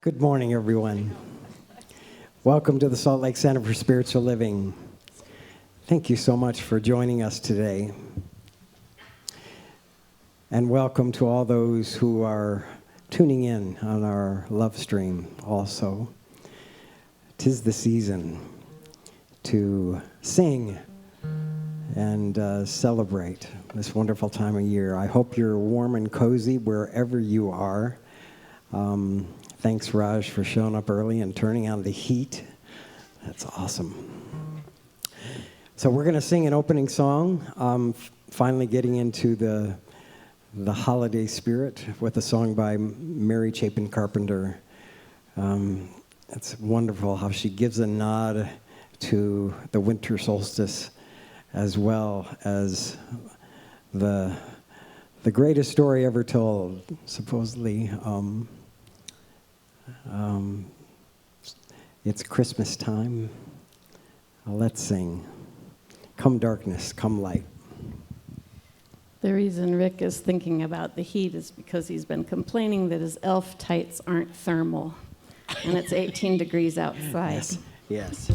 Good morning, everyone. Welcome to the Salt Lake Center for Spiritual Living. Thank you so much for joining us today. And welcome to all those who are tuning in on our love stream also. 'Tis the season to sing and celebrate this wonderful time of year. I hope you're warm and cozy wherever you are. Thanks, Raj, for showing up early and turning on the heat. That's awesome. So we're going to sing an opening song, finally getting into the holiday spirit with a song by Mary Chapin Carpenter. It's wonderful how she gives a nod to the winter solstice as well as the greatest story ever told, supposedly. It's Christmas time. Let's sing. Come darkness, come light. The reason Rick is thinking about the heat is because he's been complaining that his elf tights aren't thermal, and it's 18 degrees outside. Yes.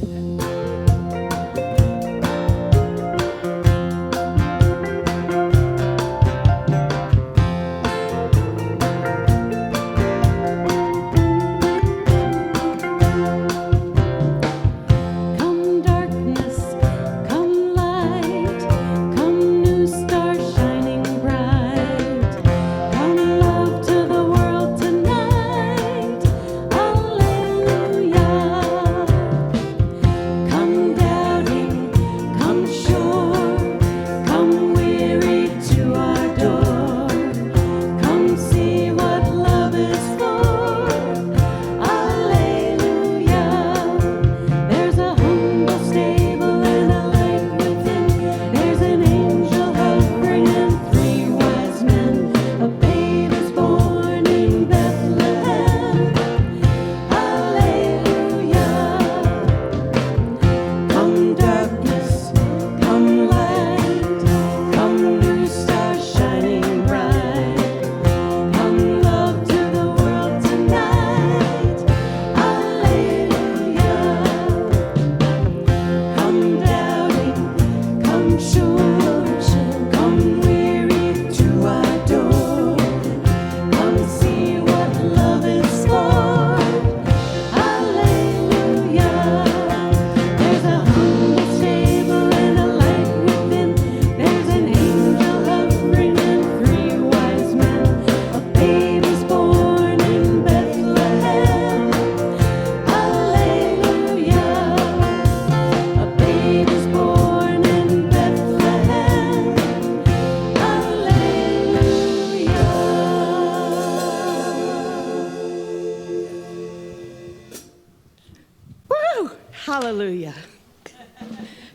Hallelujah.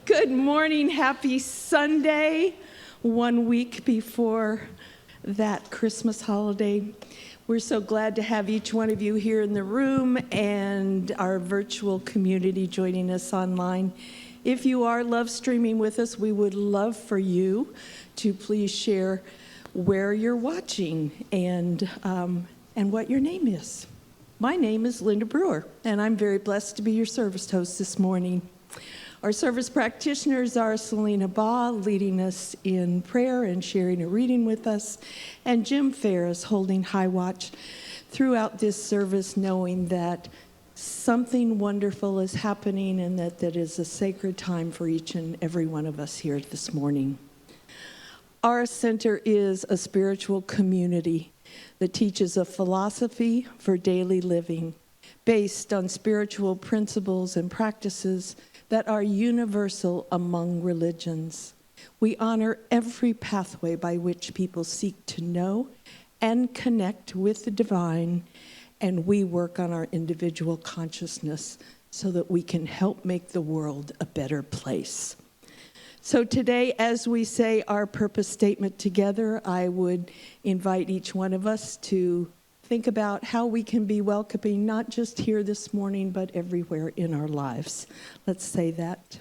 Good morning, happy Sunday, 1 week before that Christmas holiday. We're so glad to have each one of you here in the room and our virtual community joining us online. If you are love streaming with us, we would love for you to please share where you're watching and what your name is. My name is Linda Brewer, and I'm very blessed to be your service host this morning. Our service practitioners are Selena Baugh, leading us in prayer and sharing a reading with us, and Jim Ferris holding high watch throughout this service, knowing that something wonderful is happening and that is a sacred time for each and every one of us here this morning. Our center is a spiritual community that teaches a philosophy for daily living based on spiritual principles and practices that are universal among religions. We honor every pathway by which people seek to know and connect with the divine, and we work on our individual consciousness so that we can help make the world a better place. So today, as we say our purpose statement together, I would invite each one of us to think about how we can be welcoming, not just here this morning, but everywhere in our lives. Let's say that.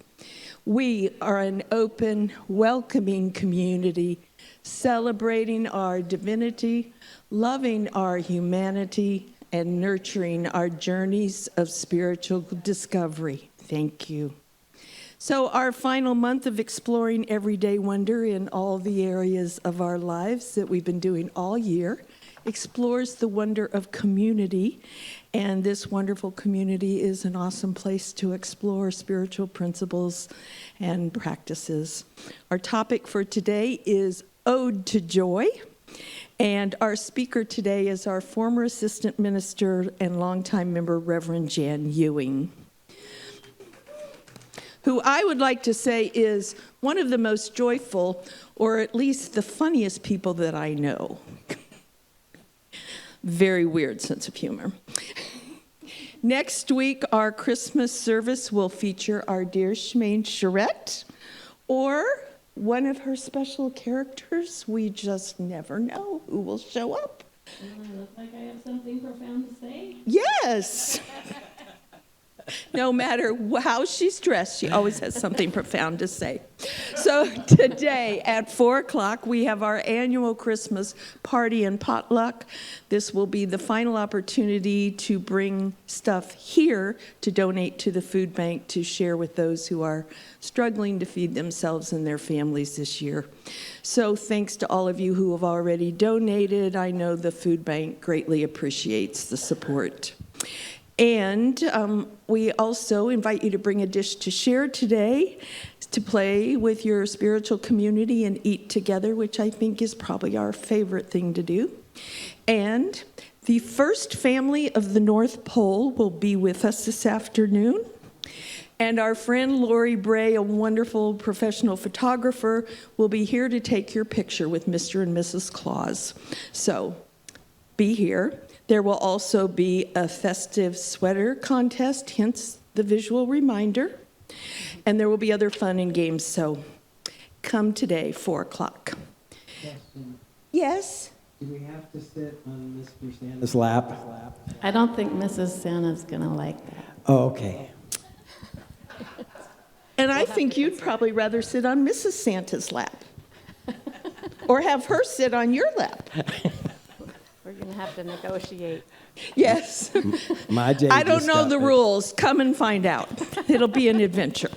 We are an open, welcoming community, celebrating our divinity, loving our humanity, and nurturing our journeys of spiritual discovery. Thank you. So our final month of exploring everyday wonder in all the areas of our lives that we've been doing all year explores the wonder of community, and this wonderful community is an awesome place to explore spiritual principles and practices. Our topic for today is Ode to Joy, and our speaker today is our former assistant minister and longtime member, Reverend Jan Ewing, who I would like to say is one of the most joyful, or at least the funniest people that I know. Very weird sense of humor. Next week, our Christmas service will feature our dear Shemaine Charette, or one of her special characters. We just never know who will show up. I look like I have something profound to say? Yes. No matter how she's dressed, she always has something profound to say. So today at 4 o'clock, we have our annual Christmas party and potluck. This will be the final opportunity to bring stuff here to donate to the food bank to share with those who are struggling to feed themselves and their families this year. So thanks to all of you who have already donated. I know the food bank greatly appreciates the support. And we also invite you to bring a dish to share today, to play with your spiritual community and eat together, which I think is probably our favorite thing to do. And the first family of the North Pole will be with us this afternoon. And our friend Lori Bray, a wonderful professional photographer, will be here to take your picture with Mr. and Mrs. Claus. So be here. There will also be a festive sweater contest, hence the visual reminder. And there will be other fun and games, so come today, 4 o'clock. Question. Yes? Do we have to sit on Mr. Santa's lap? I don't think Mrs. Santa's going to like that. Oh, okay. And I think you'd probably rather sit on Mrs. Santa's lap. Or have her sit on your lap. We're going to have to negotiate. Yes. My Jay I don't just know got the me. rules. Come and find out. It'll be an adventure.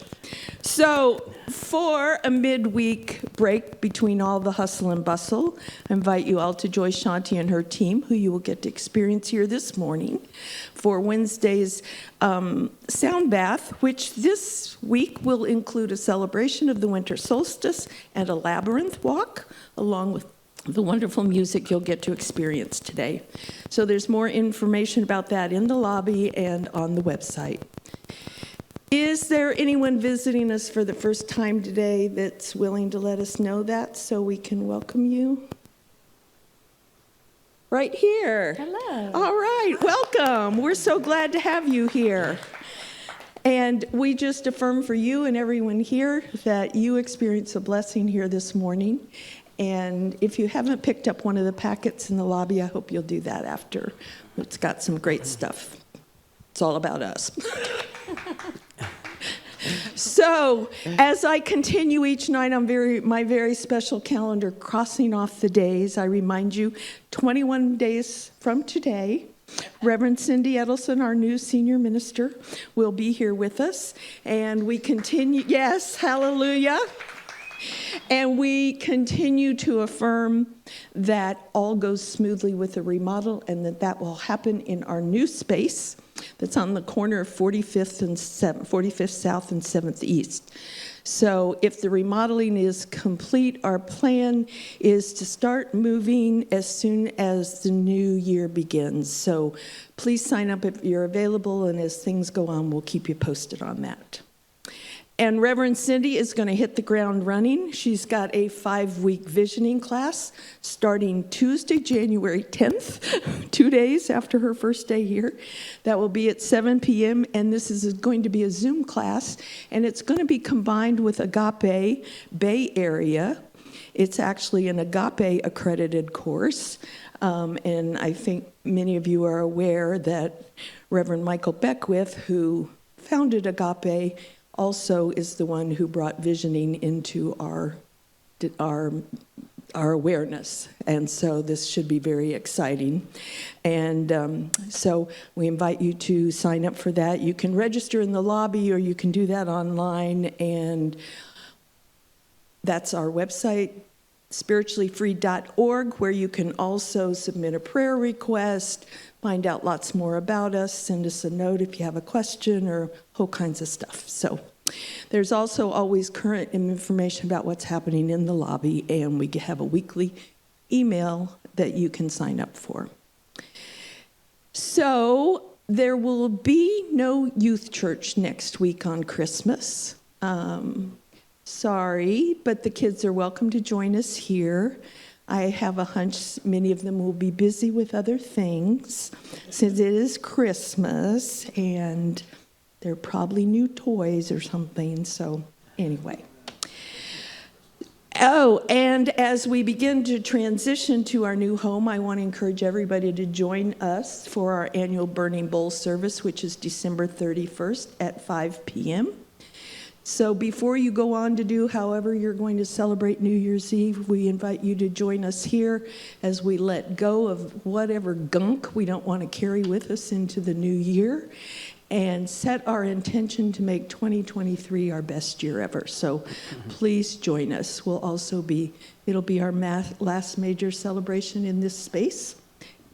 So, for a midweek break between all the hustle and bustle, I invite you all to join Shanti and her team, who you will get to experience here this morning, for Wednesday's sound bath, which this week will include a celebration of the winter solstice and a labyrinth walk, along with the wonderful music you'll get to experience today. So there's more information about that in the lobby and on the website. Is there anyone visiting us for the first time today that's willing to let us know that so we can welcome you? Right here. Hello. All right, welcome. We're so glad to have you here. And we just affirm for you and everyone here that you experience a blessing here this morning. And if you haven't picked up one of the packets in the lobby, I hope you'll do that after. It's got some great stuff. It's all about us. So, as I continue each night on my very special calendar, crossing off the days, I remind you, 21 days from today, Reverend Cindy Edelson, our new senior minister, will be here with us. And we continue, yes, hallelujah. And we continue to affirm that all goes smoothly with the remodel and that will happen in our new space that's on the corner of 45th South and 7th East. So if the remodeling is complete, our plan is to start moving as soon as the new year begins. So please sign up if you're available, and as things go on, we'll keep you posted on that. And Reverend Cindy is going to hit the ground running. She's got a 5-week visioning class starting Tuesday, January 10th, 2 days after her first day here. That will be at 7 p.m., and this is going to be a Zoom class, and it's going to be combined with Agape Bay Area. It's actually an Agape accredited course, and I think many of you are aware that Reverend Michael Beckwith, who founded Agape, also is the one who brought visioning into our our awareness. And so this should be very exciting. And so we invite you to sign up for that. You can register in the lobby, or you can do that online. And that's our website, spirituallyfree.org, where you can also submit a prayer request, find out lots more about us, send us a note if you have a question, or whole kinds of stuff. So there's also always current information about what's happening in the lobby, and we have a weekly email that you can sign up for. So there will be no youth church next week on Christmas. Sorry, but the kids are welcome to join us here. I have a hunch many of them will be busy with other things since it is Christmas, and they're probably new toys or something. So anyway. Oh, and as we begin to transition to our new home, I want to encourage everybody to join us for our annual Burning Bowl service, which is December 31st at 5 p.m. So before you go on to do however you're going to celebrate New Year's Eve, we invite you to join us here as we let go of whatever gunk we don't want to carry with us into the new year, and set our intention to make 2023 our best year ever. So please join us. It'll be our last major celebration in this space,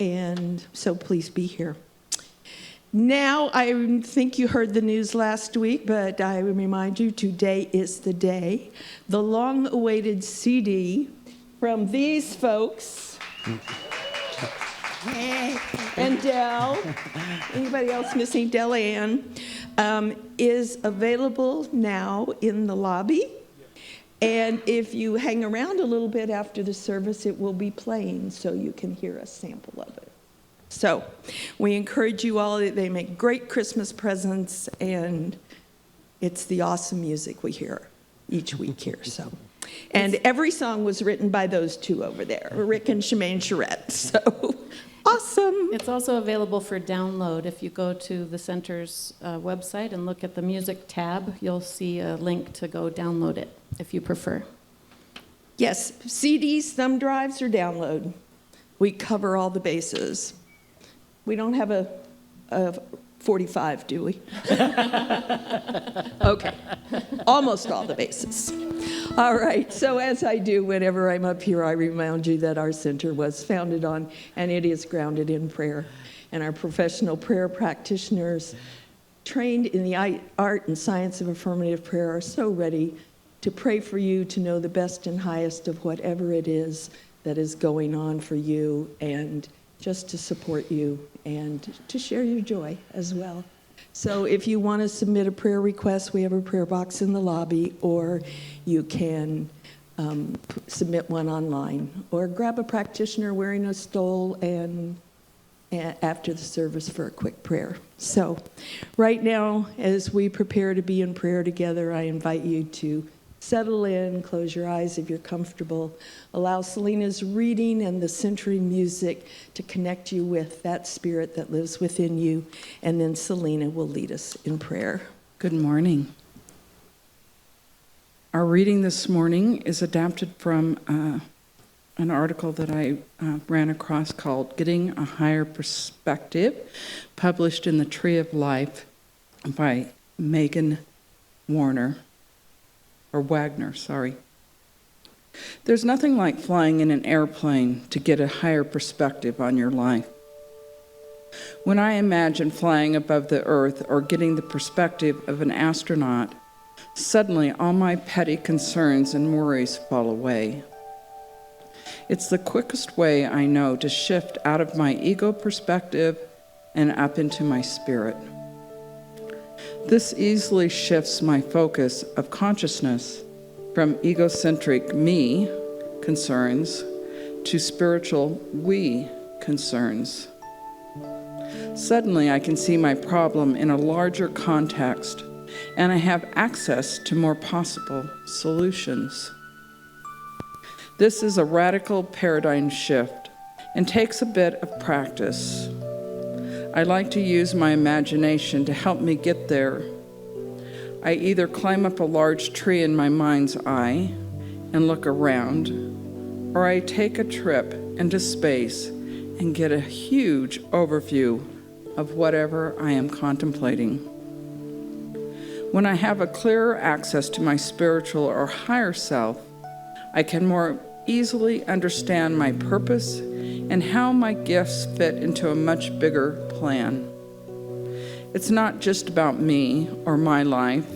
and so please be here. Now, I think you heard the news last week, but I remind you, today is the day. The long-awaited CD from these folks, and Dell, anybody else missing? Dell Ann, is available now in the lobby. And if you hang around a little bit after the service, it will be playing so you can hear a sample of it. So we encourage you all. They make great Christmas presents, and it's the awesome music we hear each week here. So, and every song was written by those two over there, Rick and Shemaine Charette. So awesome. It's also available for download. If you go to the center's website and look at the music tab, you'll see a link to go download it if you prefer. Yes, CDs, thumb drives, or download. We cover all the bases. We don't have a 45, do we? Okay, almost all the bases. All right, so as I do whenever I'm up here, I remind you that our center was founded on, and it is grounded in prayer. And our professional prayer practitioners, trained in the art and science of affirmative prayer, are so ready to pray for you to know the best and highest of whatever it is that is going on for you, and just to support you and to share your joy as well. So if you want to submit a prayer request, we have a prayer box in the lobby, or you can submit one online, or grab a practitioner wearing a stole and after the service for a quick prayer. So right now, as we prepare to be in prayer together, I invite you to settle in, close your eyes if you're comfortable. Allow Selena's reading and the centering music to connect you with that spirit that lives within you, and then Selena will lead us in prayer. Good morning. Our reading this morning is adapted from an article that I ran across called Getting a Higher Perspective, published in the Tree of Life by Megan Wagner. There's nothing like flying in an airplane to get a higher perspective on your life. When I imagine flying above the earth or getting the perspective of an astronaut, suddenly all my petty concerns and worries fall away. It's the quickest way I know to shift out of my ego perspective and up into my spirit. This easily shifts my focus of consciousness from egocentric me concerns to spiritual we concerns. Suddenly, I can see my problem in a larger context, and I have access to more possible solutions. This is a radical paradigm shift and takes a bit of practice. I like to use my imagination to help me get there. I either climb up a large tree in my mind's eye and look around, or I take a trip into space and get a huge overview of whatever I am contemplating. When I have a clearer access to my spiritual or higher self, I can more easily understand my purpose and how my gifts fit into a much bigger plan. It's not just about me or my life,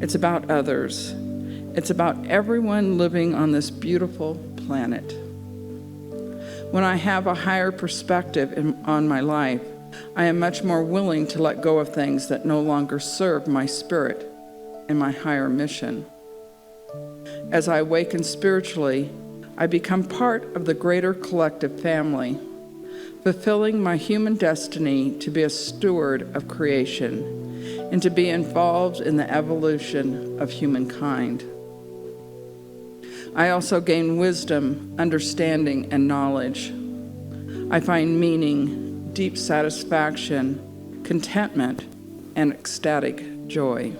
it's about others. It's about everyone living on this beautiful planet. When I have a higher perspective on my life, I am much more willing to let go of things that no longer serve my spirit and my higher mission. As I awaken spiritually, I become part of the greater collective family, fulfilling my human destiny to be a steward of creation and to be involved in the evolution of humankind. I also gain wisdom, understanding, and knowledge. I find meaning, deep satisfaction, contentment, and ecstatic joy.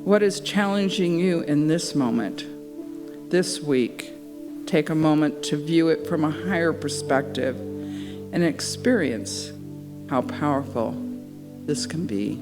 What is challenging you in this moment, this week? Take a moment to view it from a higher perspective and experience how powerful this can be.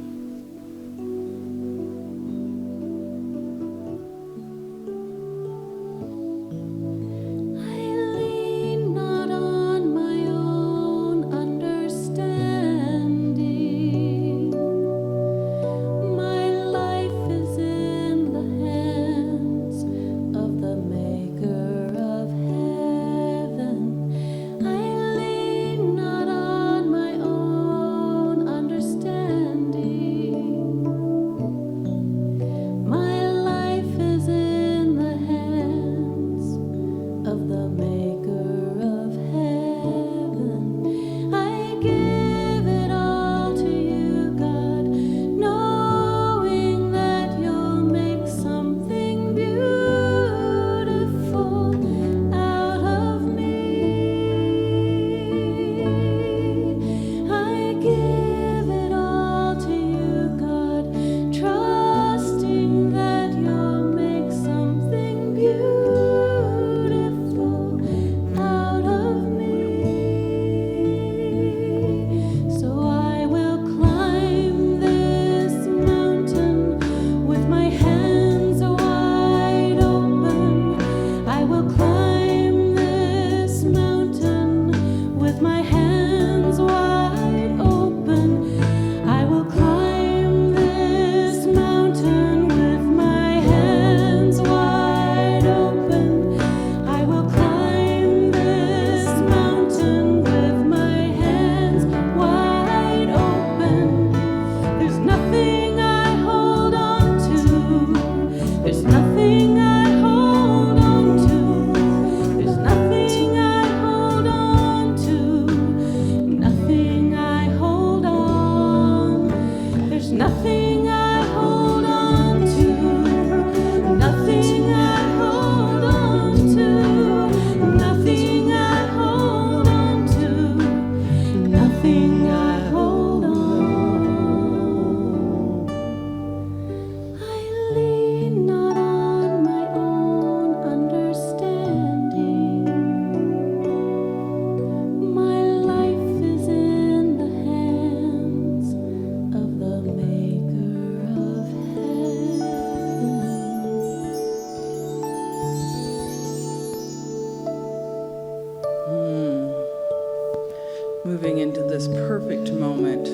Moving into this perfect moment,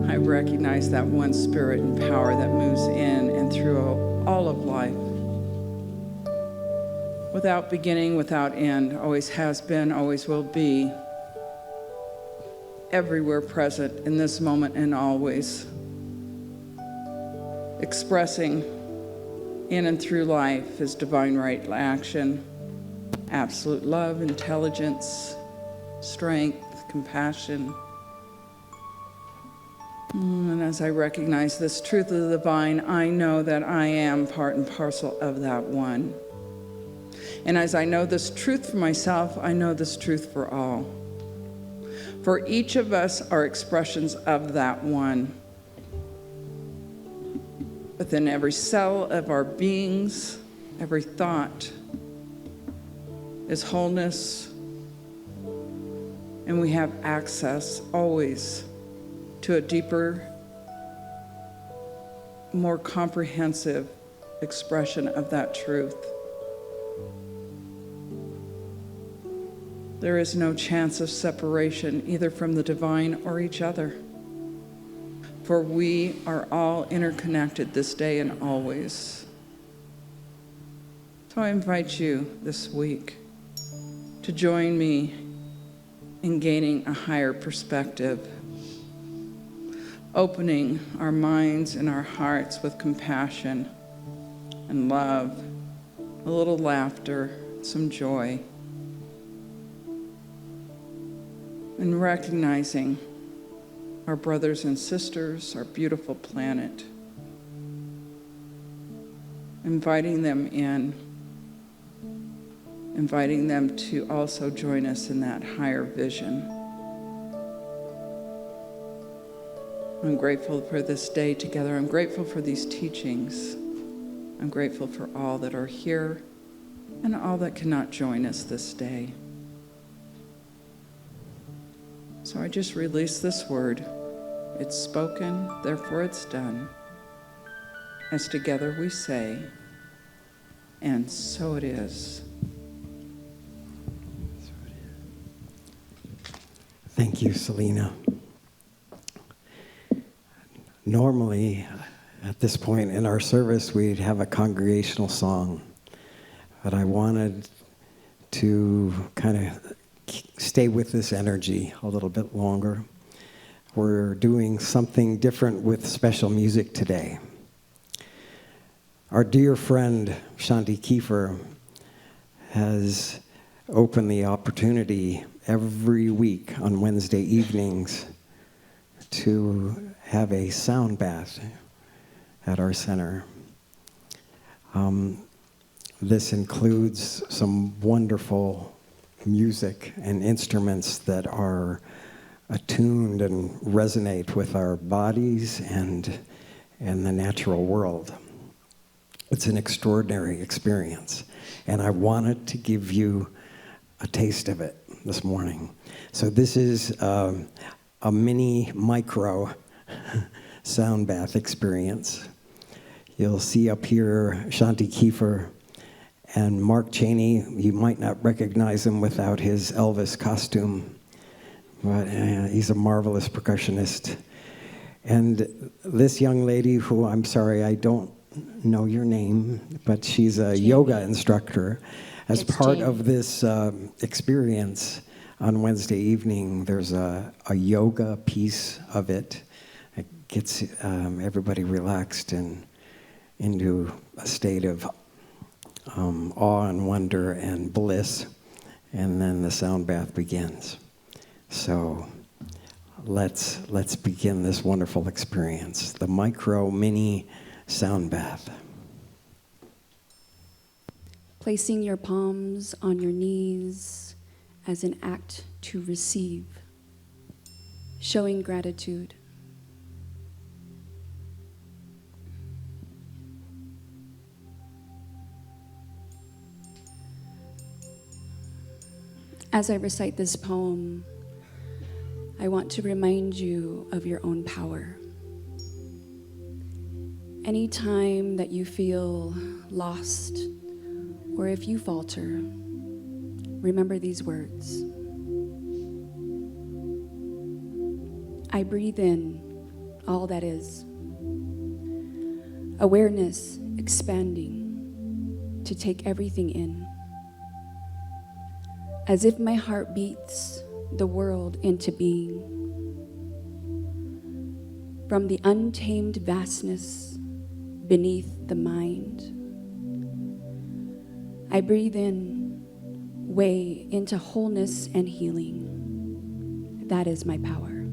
I recognize that one spirit and power that moves in and through all of life. Without beginning, without end, always has been, always will be, everywhere present in this moment and always. Expressing in and through life is divine right action, absolute love, intelligence, strength, compassion. And as I recognize this truth of the divine, I know that I am part and parcel of that one. And as I know this truth for myself, I know this truth for all. For each of us are expressions of that one. Within every cell of our beings, every thought, is wholeness, and we have access always to a deeper, more comprehensive expression of that truth. There is no chance of separation either from the divine or each other, for we are all interconnected this day and always. So I invite you this week to join me in gaining a higher perspective, opening our minds and our hearts with compassion and love, a little laughter, some joy, and recognizing our brothers and sisters, our beautiful planet, inviting them in, inviting them to also join us in that higher vision. I'm grateful for this day together. I'm grateful for these teachings. I'm grateful for all that are here and all that cannot join us this day. So I just release this word. It's spoken, therefore it's done. As together we say, and so it is. Thank you, Selena. Normally, at this point in our service, we'd have a congregational song, but I wanted to kind of stay with this energy a little bit longer. We're doing something different with special music today. Our dear friend, Shanti Kiefer, has opened the opportunity every week on Wednesday evenings to have a sound bath at our center. This includes some wonderful music and instruments that are attuned and resonate with our bodies and the natural world. It's an extraordinary experience, and I wanted to give you a taste of it this morning. So this is a mini micro sound bath experience. You'll see up here Shanti Kiefer and Mark Cheney. You might not recognize him without his Elvis costume, but he's a marvelous percussionist. And this young lady, who I'm sorry, I don't know your name, but she's a yoga instructor. As part of this experience on Wednesday evening, there's a yoga piece of it. It gets everybody relaxed and into a state of awe and wonder and bliss, and then the sound bath begins. So let's begin this wonderful experience, the micro mini sound bath. Placing your palms on your knees as an act to receive, showing gratitude. As I recite this poem, I want to remind you of your own power. Anytime that you feel lost, or if you falter, remember these words. I breathe in all that is. Awareness expanding to take everything in. As if my heart beats the world into being. From the untamed vastness beneath the mind, I breathe in, way into wholeness and healing. That is my power.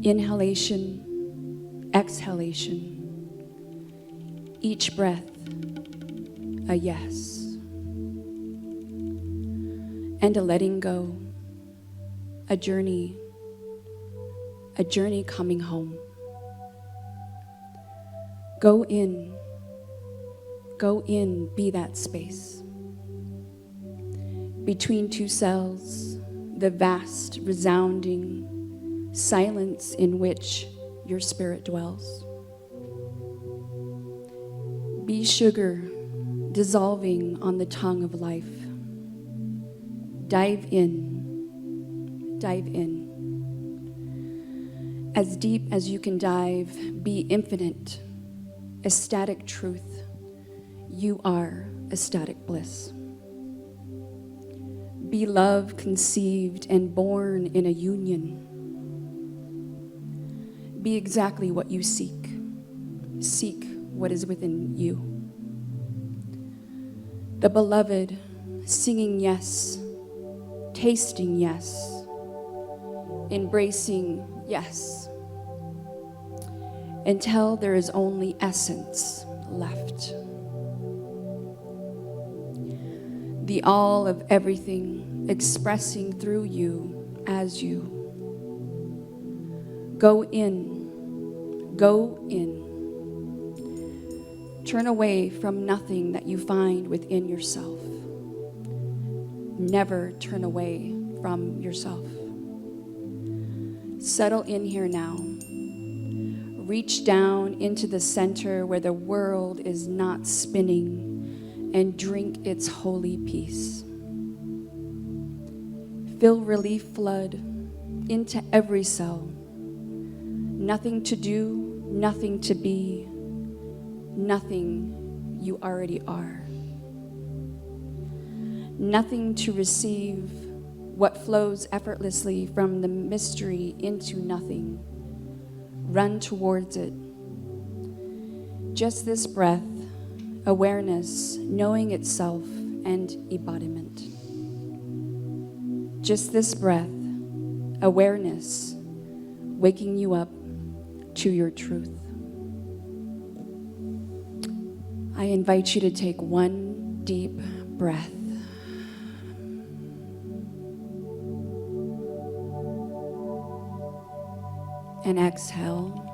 Inhalation, exhalation. Each breath, a yes. And a letting go, a journey coming home. Go in, be that space. Between two cells, the vast, resounding silence in which your spirit dwells. Be sugar dissolving on the tongue of life. Dive in, dive in. As deep as you can dive, be infinite, ecstatic truth. You are ecstatic bliss. Be love conceived and born in a union. Be exactly what you seek. Seek what is within you. The beloved singing yes, tasting yes, embracing yes, until there is only essence left. The all of everything expressing through you as you. Go in, go in. Turn away from nothing that you find within yourself. Never turn away from yourself. Settle in here now. Reach down into the center where the world is not spinning and drink its holy peace. Feel relief flood into every cell. Nothing to do, nothing to be, nothing you already are. Nothing to receive, what flows effortlessly from the mystery into nothing. Run towards it. Just this breath, awareness, knowing itself, and embodiment. Just this breath, awareness, waking you up to your truth. I invite you to take one deep breath. And exhale.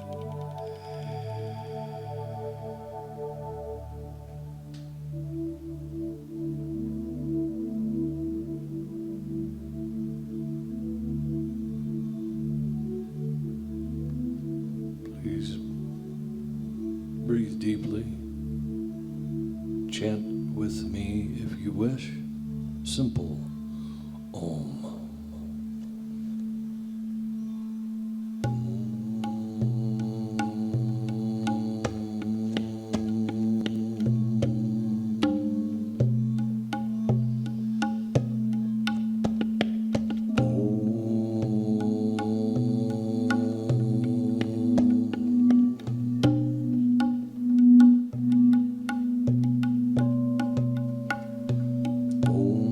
Please breathe deeply. Chant with me if you wish. Simple Om. Om.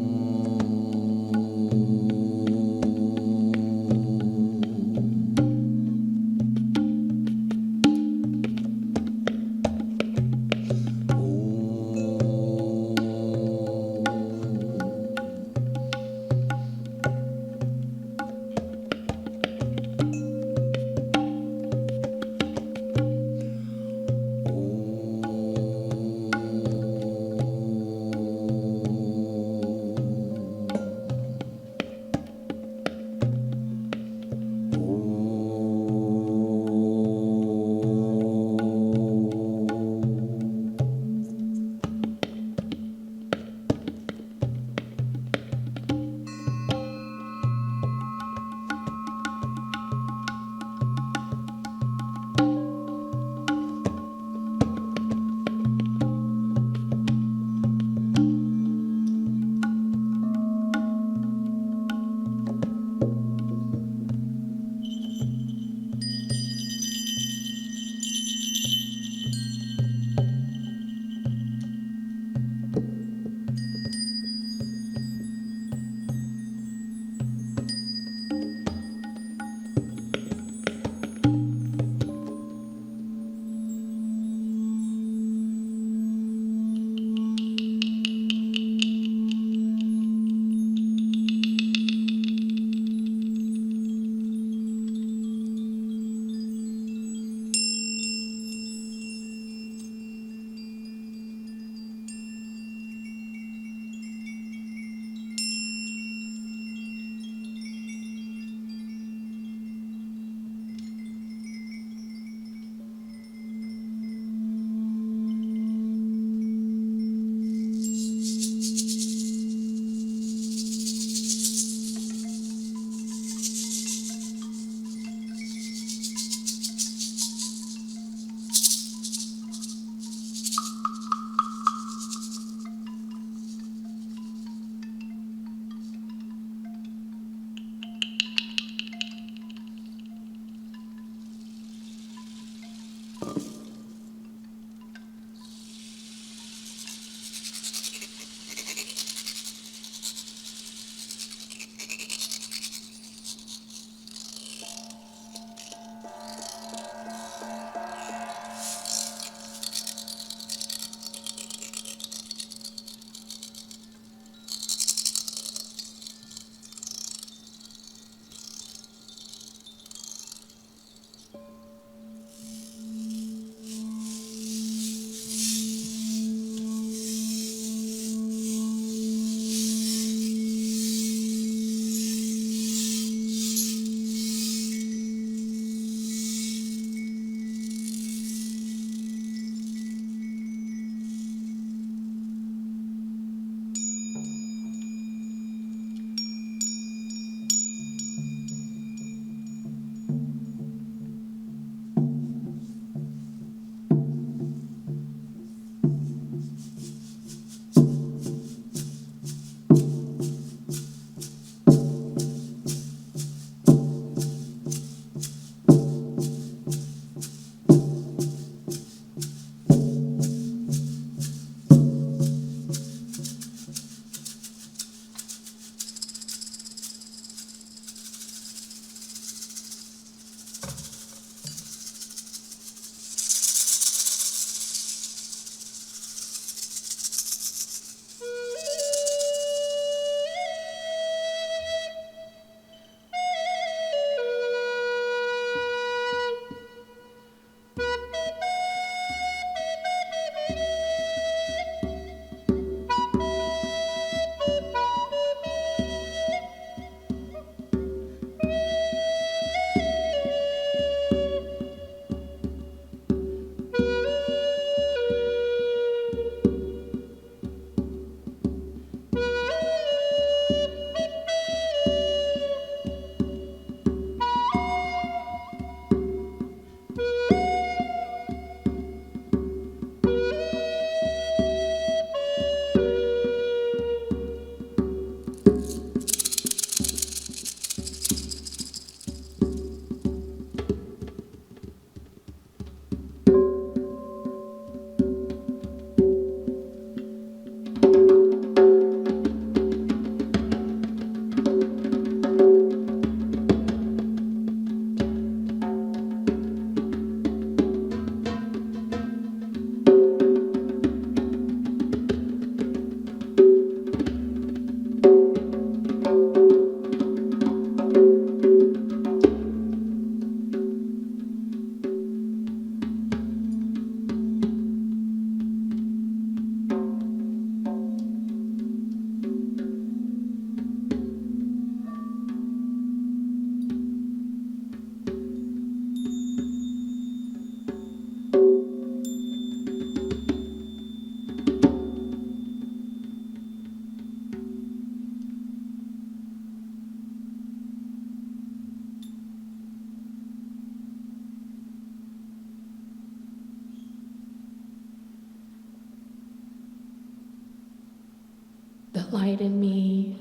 The light in me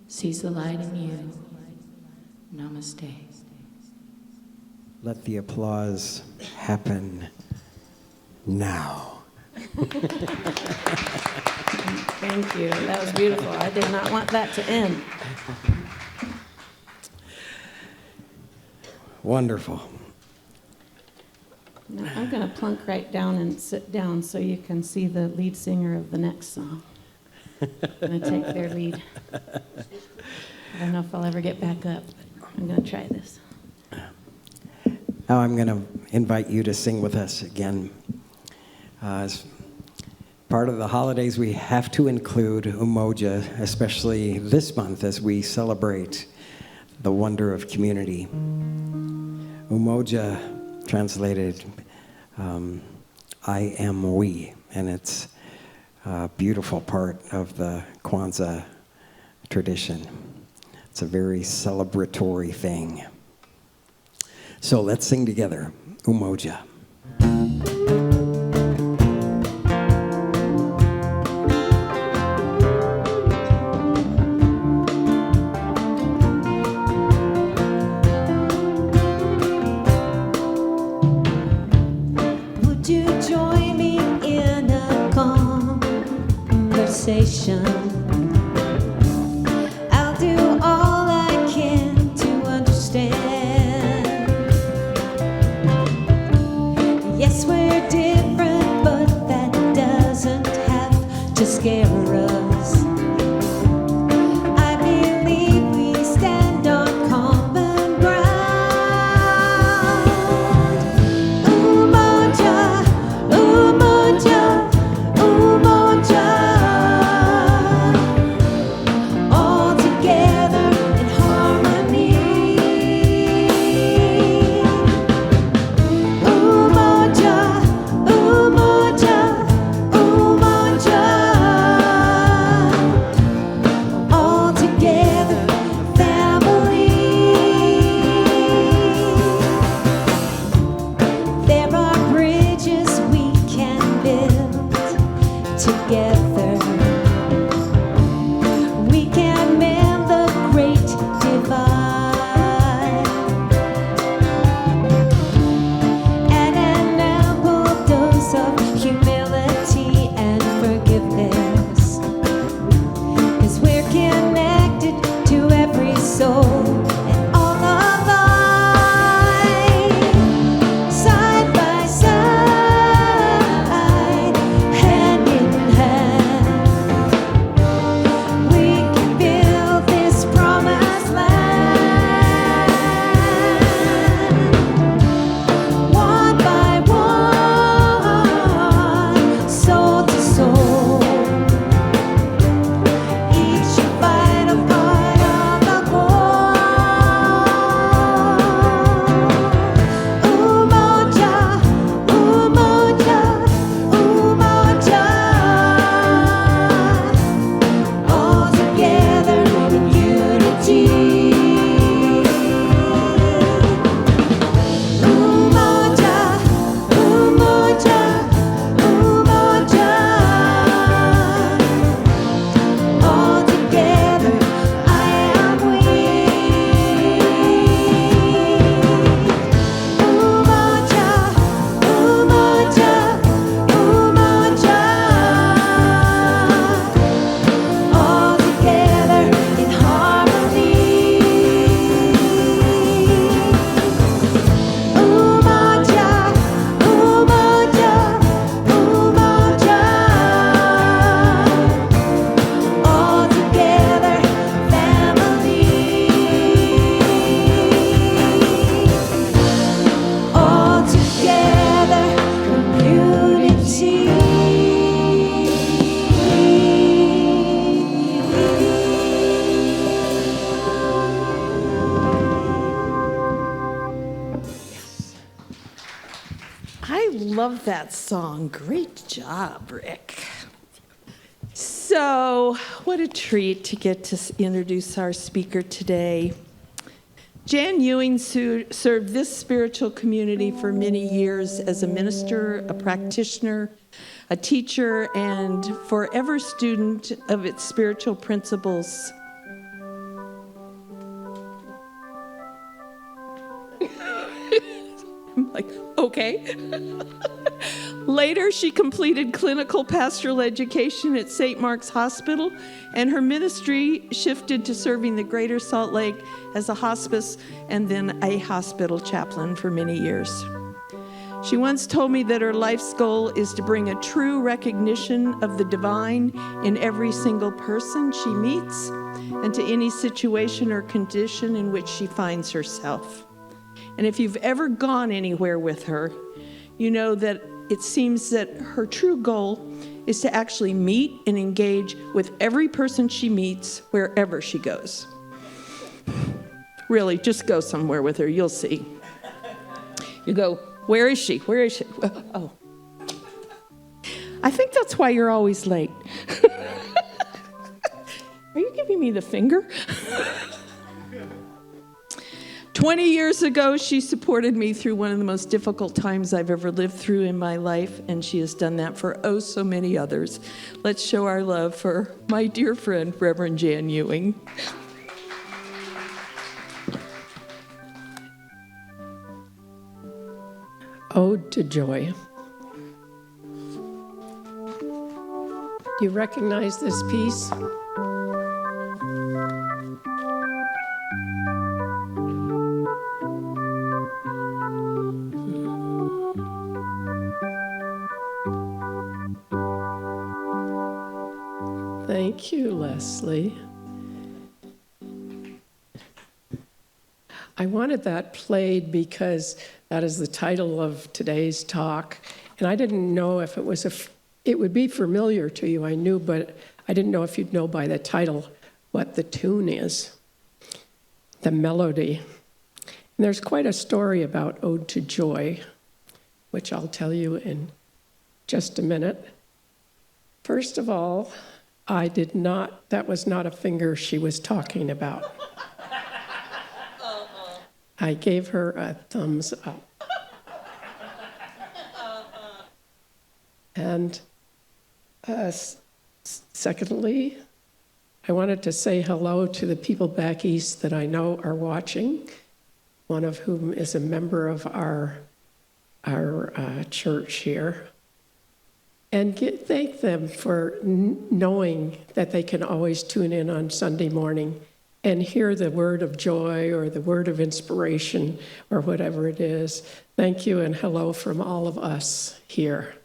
sees the light in you. Namaste. Let the applause happen now. Thank you. That was beautiful. I did not want that to end. Wonderful. Now, I'm going to plunk right down and sit down so you can see the lead singer of the next song. I'm going to take their lead. I don't know if I'll ever get back up, but I'm going to try this. Now I'm going to invite you to sing with us again. As part of the holidays, we have to include Umoja, especially this month as we celebrate the wonder of community. Umoja, translated, I am we, and it's a beautiful part of the Kwanzaa tradition. It's a very celebratory thing. So let's sing together, Umoja. love that song. Great job, Rick. So, what a treat to get to introduce our speaker today. Jan Ewing served this spiritual community for many years as a minister, a practitioner, a teacher, and forever student of its spiritual principles. I'm like, okay. Later, she completed clinical pastoral education at St. Mark's Hospital, and her ministry shifted to serving the Greater Salt Lake as a hospice and then a hospital chaplain for many years. She once told me that her life's goal is to bring a true recognition of the divine in every single person she meets and to any situation or condition in which she finds herself. And if you've ever gone anywhere with her, you know that it seems that her true goal is to actually meet and engage with every person she meets wherever she goes. Really, just go somewhere with her, you'll see. You go, where is she? Where is she? Oh. I think that's why you're always late. Are you giving me the finger? 20 years ago, she supported me through one of the most difficult times I've ever lived through in my life, and she has done that for oh so many others. Let's show our love for my dear friend, Reverend Jan Ewing. Ode to Joy. Do you recognize this piece? Thank you, Leslie. I wanted that played because that is the title of today's talk, and I didn't know if it would be familiar to you, I knew, but I didn't know if you'd know by the title what the tune is, the melody. And there's quite a story about Ode to Joy, which I'll tell you in just a minute. First of all, that was not a finger she was talking about. I gave her a thumbs up. And secondly, I wanted to say hello to the people back east that I know are watching, one of whom is a member of our church here. And thank them for knowing that they can always tune in on Sunday morning and hear the word of joy or the word of inspiration or whatever it is. Thank you and hello from all of us here.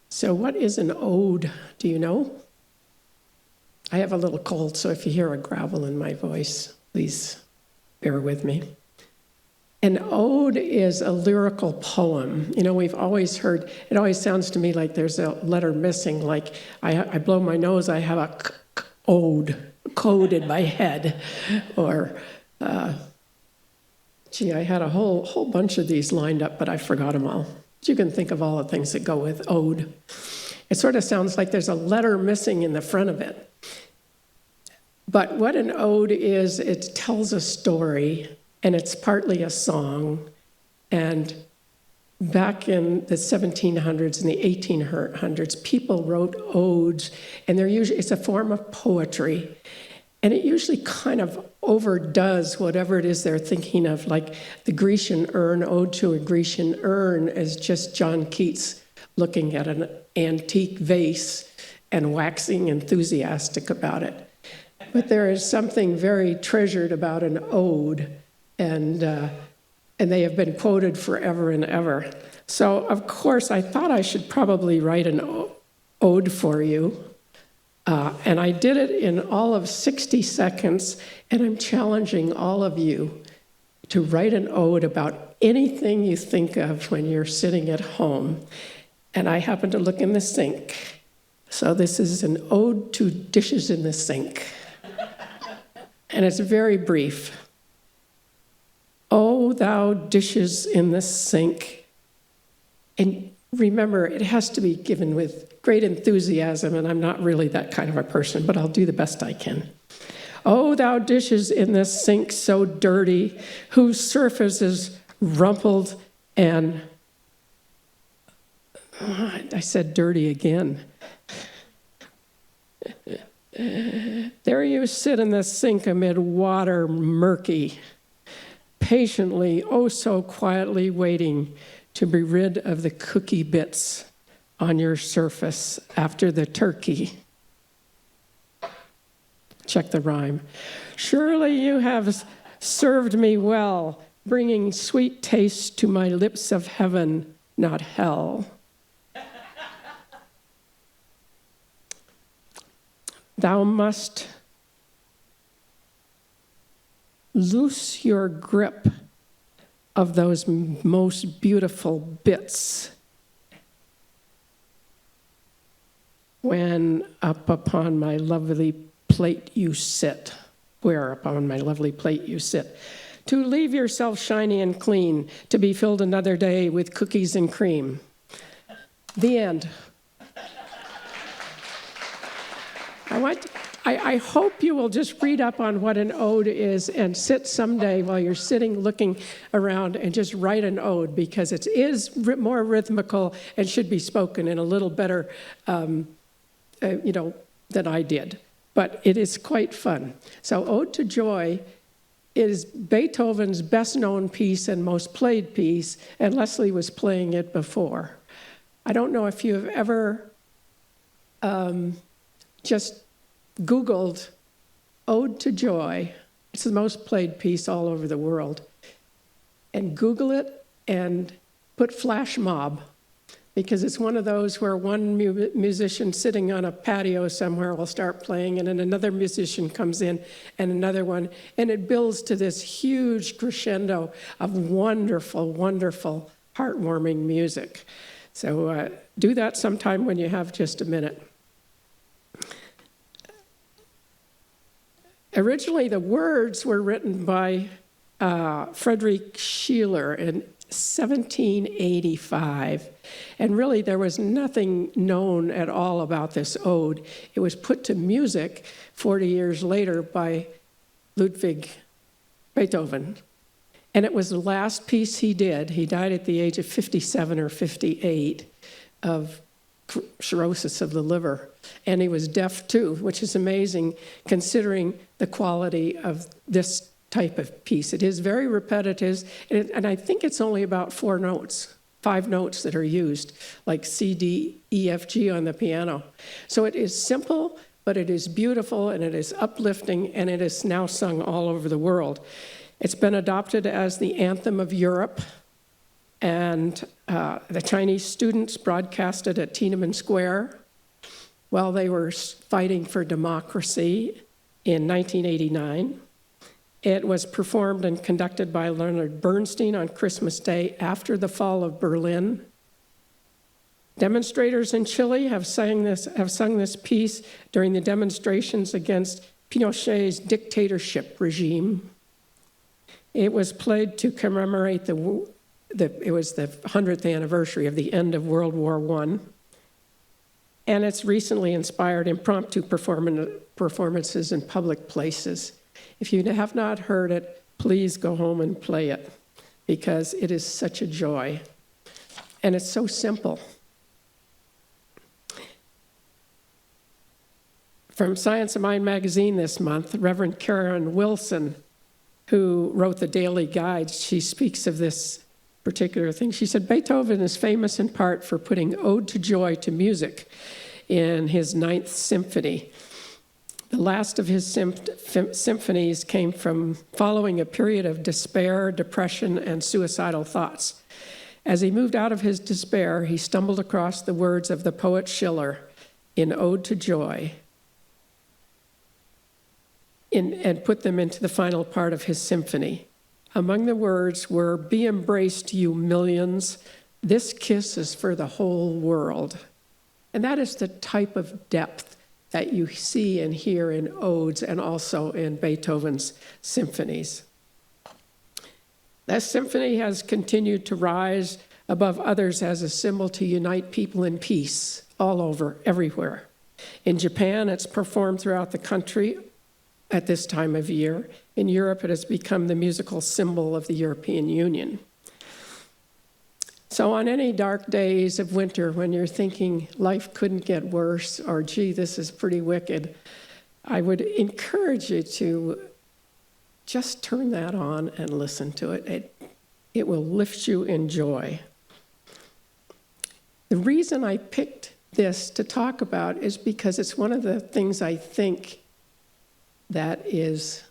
So what is an ode? Do you know? I have a little cold, so if you hear a gravel in my voice, please bear with me. An ode is a lyrical poem. You know, we've always heard, it always sounds to me like there's a letter missing, like I blow my nose, I have a ode, code in my head. Or, I had a whole bunch of these lined up, but I forgot them all. You can think of all the things that go with ode. It sort of sounds like there's a letter missing in the front of it. But what an ode is, it tells a story, and it's partly a song. And back in the 1700s and the 1800s, people wrote odes, and it's a form of poetry. And it usually kind of overdoes whatever it is they're thinking of, like the Grecian urn, Ode to a Grecian Urn, is just John Keats looking at an antique vase and waxing enthusiastic about it. But there is something very treasured about an ode, and they have been quoted forever and ever. So, of course, I thought I should probably write an ode for you. And I did it in all of 60 seconds, and I'm challenging all of you to write an ode about anything you think of when you're sitting at home. And I happen to look in the sink. So this is an ode to dishes in the sink. And it's very brief. Oh, "Oh, thou dishes in the sink." And remember, it has to be given with great enthusiasm, and I'm not really that kind of a person, but I'll do the best I can. "Oh, thou dishes in the sink so dirty, whose surface is rumpled and..." I said dirty again. "There you sit in the sink amid water murky, patiently, oh so quietly waiting to be rid of the cookie bits on your surface after the turkey." Check the rhyme. "Surely you have served me well, bringing sweet taste to my lips of heaven, not hell." "Thou must loose your grip of those most beautiful bits when up upon my lovely plate you sit, where upon my lovely plate you sit, to leave yourself shiny and clean, to be filled another day with cookies and cream." The end. I hope you will just read up on what an ode is and sit someday while you're sitting looking around and just write an ode, because it is more rhythmical and should be spoken in a little better, than I did. But it is quite fun. So Ode to Joy is Beethoven's best known piece and most played piece, and Leslie was playing it before. I don't know if you have ever just Googled Ode to Joy. It's the most played piece all over the world. And Google it and put flash mob, because it's one of those where one musician sitting on a patio somewhere will start playing, and then another musician comes in, and another one, and it builds to this huge crescendo of wonderful, wonderful, heartwarming music. So do that sometime when you have just a minute. Originally, the words were written by Friedrich Schiller in 1785. And really, there was nothing known at all about this ode. It was put to music 40 years later by Ludwig Beethoven. And it was the last piece he did. He died at the age of 57 or 58 of cirrhosis of the liver. And he was deaf too, which is amazing considering the quality of this type of piece. It is very repetitive, and I think it's only about 5 notes that are used, like C, D, E, F, G on the piano. So it is simple, but it is beautiful, and it is uplifting, and it is now sung all over the world. It's been adopted as the anthem of Europe, and the Chinese students broadcast it at Tiananmen Square while they were fighting for democracy in 1989. It was performed and conducted by Leonard Bernstein on Christmas Day after the fall of Berlin. Demonstrators in Chile have sung this piece during the demonstrations against Pinochet's dictatorship regime. It was played to commemorate it was the 100th anniversary of the end of World War I. And it's recently inspired impromptu performances in public places. If you have not heard it, please go home and play it, because it is such a joy. And it's so simple. From Science of Mind magazine this month, Reverend Karen Wilson, who wrote the Daily Guide, she speaks of this particular thing. She said, Beethoven is famous in part for putting Ode to Joy to music in his 9th symphony. The last of his symphonies came from following a period of despair, depression, and suicidal thoughts. As he moved out of his despair, he stumbled across the words of the poet Schiller in Ode to Joy and put them into the final part of his symphony. Among the words were, "Be embraced, you millions. This kiss is for the whole world." And that is the type of depth that you see and hear in odes and also in Beethoven's symphonies. That symphony has continued to rise above others as a symbol to unite people in peace all over, everywhere. In Japan, it's performed throughout the country at this time of year. In Europe, it has become the musical symbol of the European Union. So on any dark days of winter when you're thinking life couldn't get worse, or gee, this is pretty wicked, I would encourage you to just turn that on and listen to it. It will lift you in joy. The reason I picked this to talk about is because it's one of the things I think that is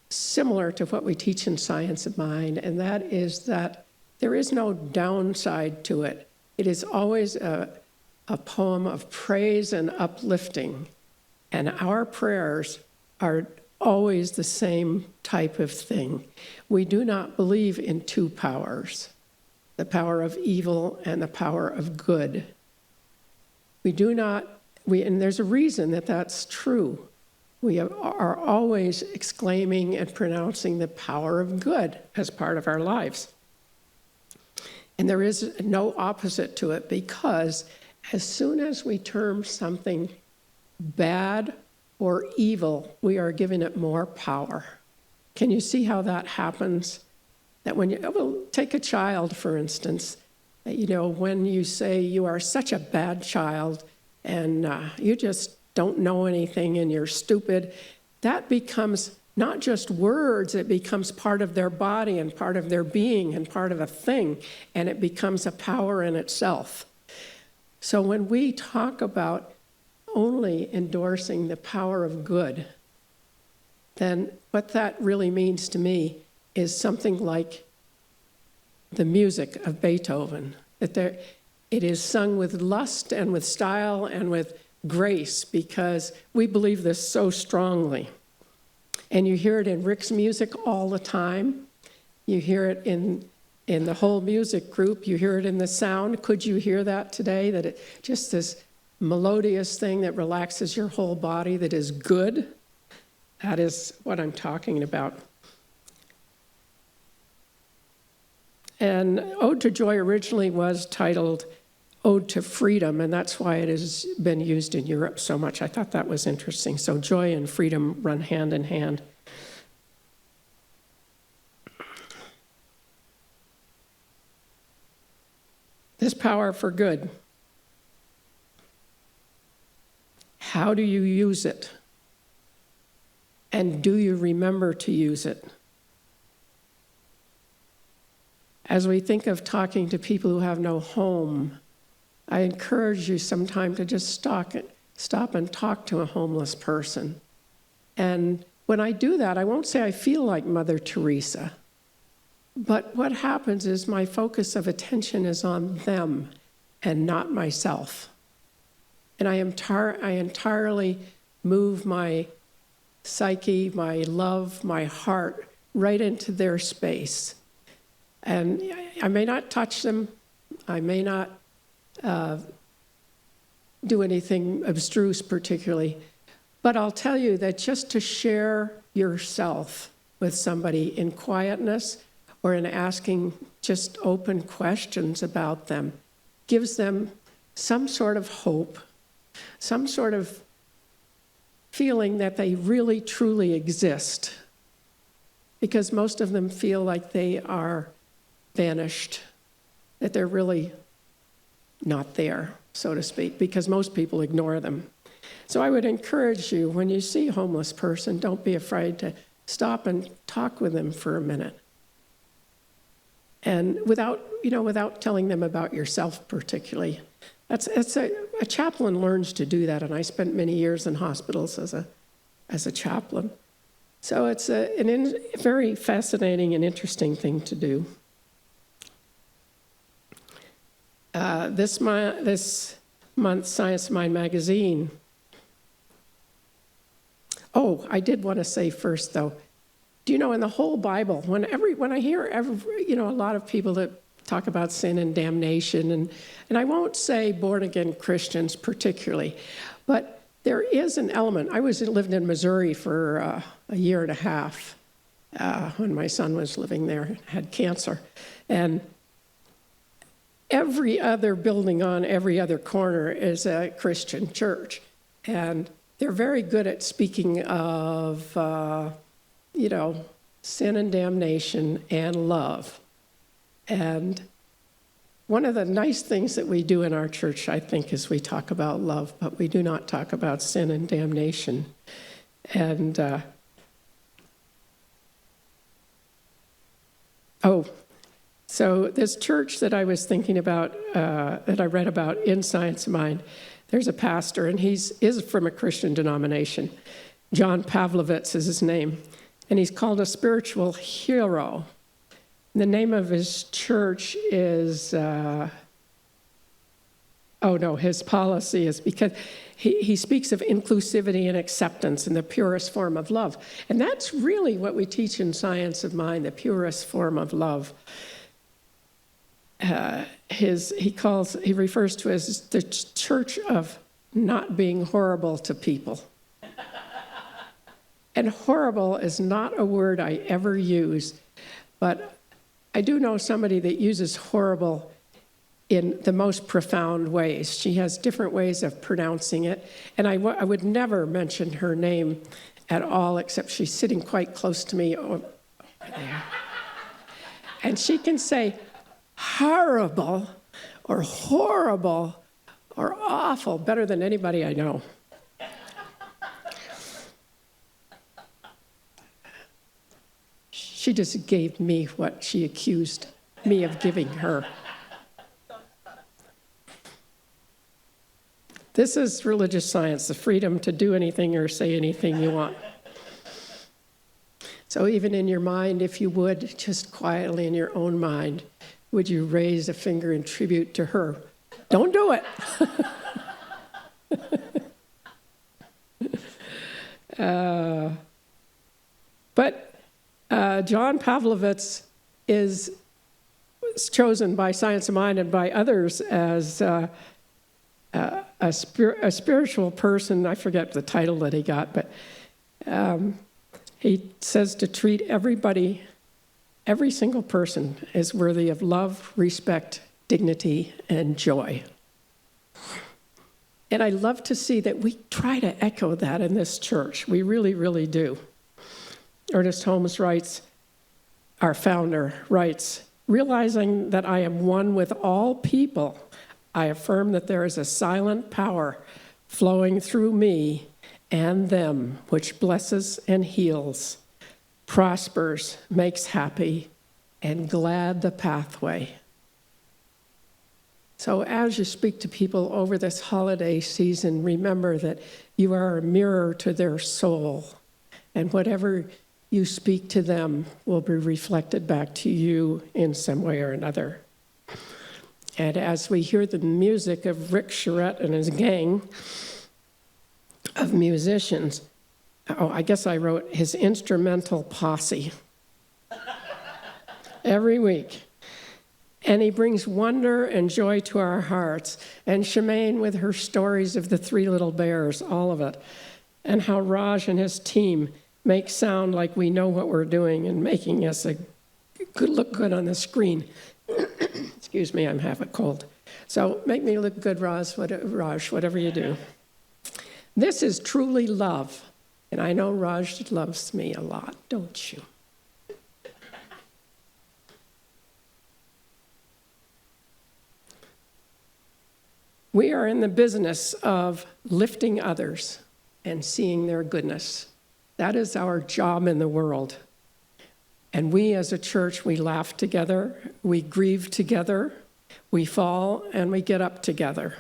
similar to what we teach in Science of Mind, and that is that there is no downside to it. It is always a poem of praise and uplifting, and our prayers are always the same type of thing. We do not believe in two powers, the power of evil and the power of good. And there's a reason that that's true. We are always exclaiming and pronouncing the power of good as part of our lives. And there is no opposite to it, because as soon as we term something bad or evil, we are giving it more power. Can you see how that happens? That when take a child, for instance, when you say you are such a bad child and you just don't know anything and you're stupid, that becomes not just words, it becomes part of their body and part of their being and part of a thing, and it becomes a power in itself. So when we talk about only endorsing the power of good, then what that really means to me is something like the music of Beethoven, that it is sung with lust and with style and with grace, because we believe this so strongly. And you hear it in Rick's music all the time. You hear it in the whole music group. You hear it in the sound. Could you hear that today? That it just this melodious thing that relaxes your whole body, that is good. That is what I'm talking about. And Ode to Joy originally was titled Ode to Freedom, and that's why it has been used in Europe so much. I thought that was interesting. So joy and freedom run hand in hand. This power for good. How do you use it? And do you remember to use it? As we think of talking to people who have no home, I encourage you sometime to just stop and talk to a homeless person. And when I do that, I won't say I feel like Mother Teresa, but what happens is my focus of attention is on them and not myself. And I entirely move my psyche, my love, my heart right into their space. And I may not touch them, I may not do anything abstruse particularly, but I'll tell you that just to share yourself with somebody in quietness or in asking just open questions about them gives them some sort of hope, some sort of feeling that they really truly exist, because most of them feel like they are vanished, that they're really not there, so to speak, because most people ignore them. So I would encourage you, when you see a homeless person, don't be afraid to stop and talk with them for a minute. And without telling them about yourself particularly. A chaplain learns to do that, and I spent many years in hospitals as a chaplain. So it's a very fascinating and interesting thing to do. This month's Science of Mind magazine. Oh, I did want to say first, though, do you know in the whole Bible, when I hear a lot of people that talk about sin and damnation, and I won't say born-again Christians particularly, but there is an element. I lived in Missouri for a year and a half, when my son was living there, had cancer. And every other building on every other corner is a Christian church. And they're very good at speaking of, sin and damnation and love. And one of the nice things that we do in our church, I think, is we talk about love, but we do not talk about sin and damnation. And, so this church that I was thinking about, that I read about in Science of Mind, there's a pastor, and he is from a Christian denomination. John Pavlovitz is his name, and he's called a spiritual hero. The name of his church is, his policy is, because he speaks of inclusivity and acceptance in the purest form of love. And that's really what we teach in Science of Mind, the purest form of love. He refers to it as the church of not being horrible to people. And horrible is not a word I ever use, but I do know somebody that uses horrible in the most profound ways. She has different ways of pronouncing it, and I would never mention her name at all, except she's sitting quite close to me over there. And she can say horrible or horrible or awful better than anybody I know. She just gave me what she accused me of giving her. This is religious science, the freedom to do anything or say anything you want. So even in your mind, if you would, just quietly in your own mind, would you raise a finger in tribute to her? Don't do it. But John Pavlovitz is chosen by Science of Mind and by others as a spiritual person. I forget the title that he got, but he says to treat everybody, every single person, as worthy of love, respect, dignity, and joy. And I love to see that we try to echo that in this church. We really, really do. Ernest Holmes writes, our founder writes, realizing that I am one with all people, I affirm that there is a silent power flowing through me and them, which blesses and heals, prospers, makes happy, and glad the pathway. So as you speak to people over this holiday season, remember that you are a mirror to their soul, and whatever you speak to them will be reflected back to you in some way or another. And as we hear the music of Rick Charette and his gang of musicians, I guess I wrote his instrumental posse every week. And he brings wonder and joy to our hearts. And Shemaine with her stories of the three little bears, all of it. And how Raj and his team make sound like we know what we're doing and making us look good on the screen. Excuse me, I'm half a cold. So make me look good, Raj, whatever you do. This is truly love. And I know Raj loves me a lot, don't you? We are in the business of lifting others and seeing their goodness. That is our job in the world. And we as a church, we laugh together, we grieve together, we fall and we get up together.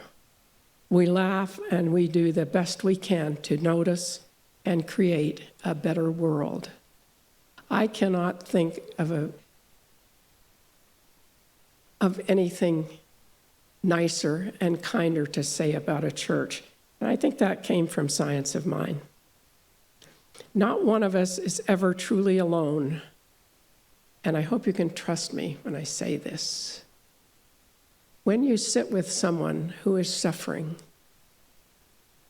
We laugh and we do the best we can to notice and create a better world. I cannot think of anything nicer and kinder to say about a church. And I think that came from Science of Mind. Not one of us is ever truly alone. And I hope you can trust me when I say this. When you sit with someone who is suffering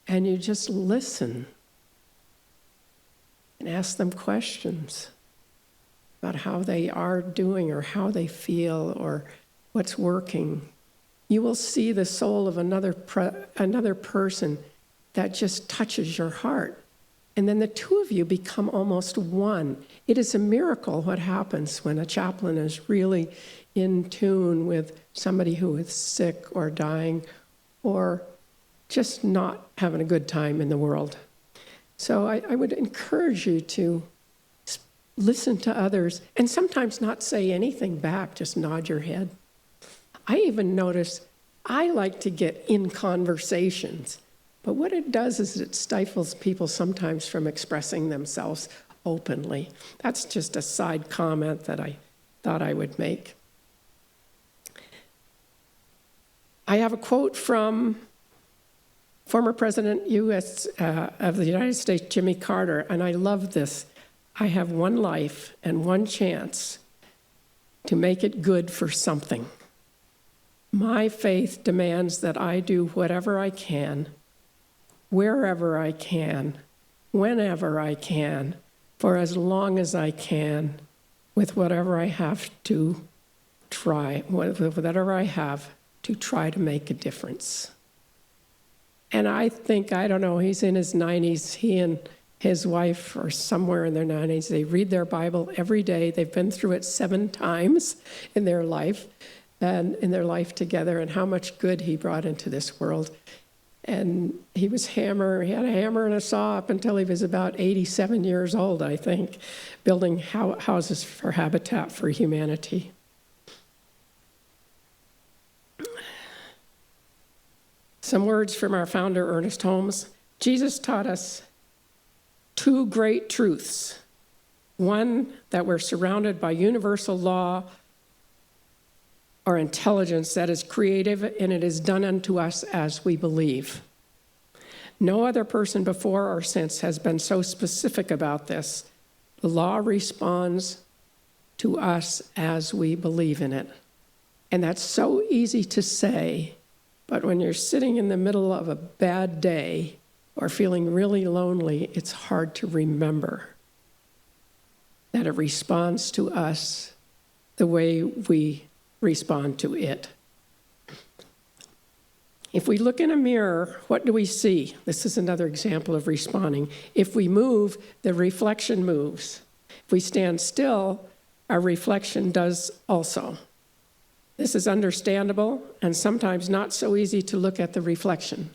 and you just listen and ask them questions about how they are doing or how they feel or what's working, you will see the soul of another person that just touches your heart. And then the two of you become almost one. It is a miracle what happens when a chaplain is really in tune with somebody who is sick or dying or just not having a good time in the world. So I would encourage you to listen to others and sometimes not say anything back, just nod your head. I even notice I like to get in conversations, but what it does is it stifles people sometimes from expressing themselves openly. That's just a side comment that I thought I would make. I have a quote from former President of the United States, Jimmy Carter, and I love this. I have one life and one chance to make it good for something. My faith demands that I do whatever I can, wherever I can, whenever I can, for as long as I can, with whatever I have to try, whatever I have to try to make a difference. And I think, I don't know, he's in his 90s. He and his wife are somewhere in their 90s. They read their Bible every day. They've been through it 7 times in their life, and in their life together, and how much good he brought into this world. And he had a hammer and a saw up until he was about 87 years old, I think, building houses for Habitat for Humanity. Some words from our founder, Ernest Holmes. Jesus taught us 2 great truths. One, that we're surrounded by universal law or intelligence that is creative, and it is done unto us as we believe. No other person before or since has been so specific about this. The law responds to us as we believe in it. And that's so easy to say, but when you're sitting in the middle of a bad day or feeling really lonely, it's hard to remember that it responds to us the way we respond to it. If we look in a mirror, what do we see? This is another example of responding. If we move, the reflection moves. If we stand still, our reflection does also. This is understandable and sometimes not so easy to look at the reflection.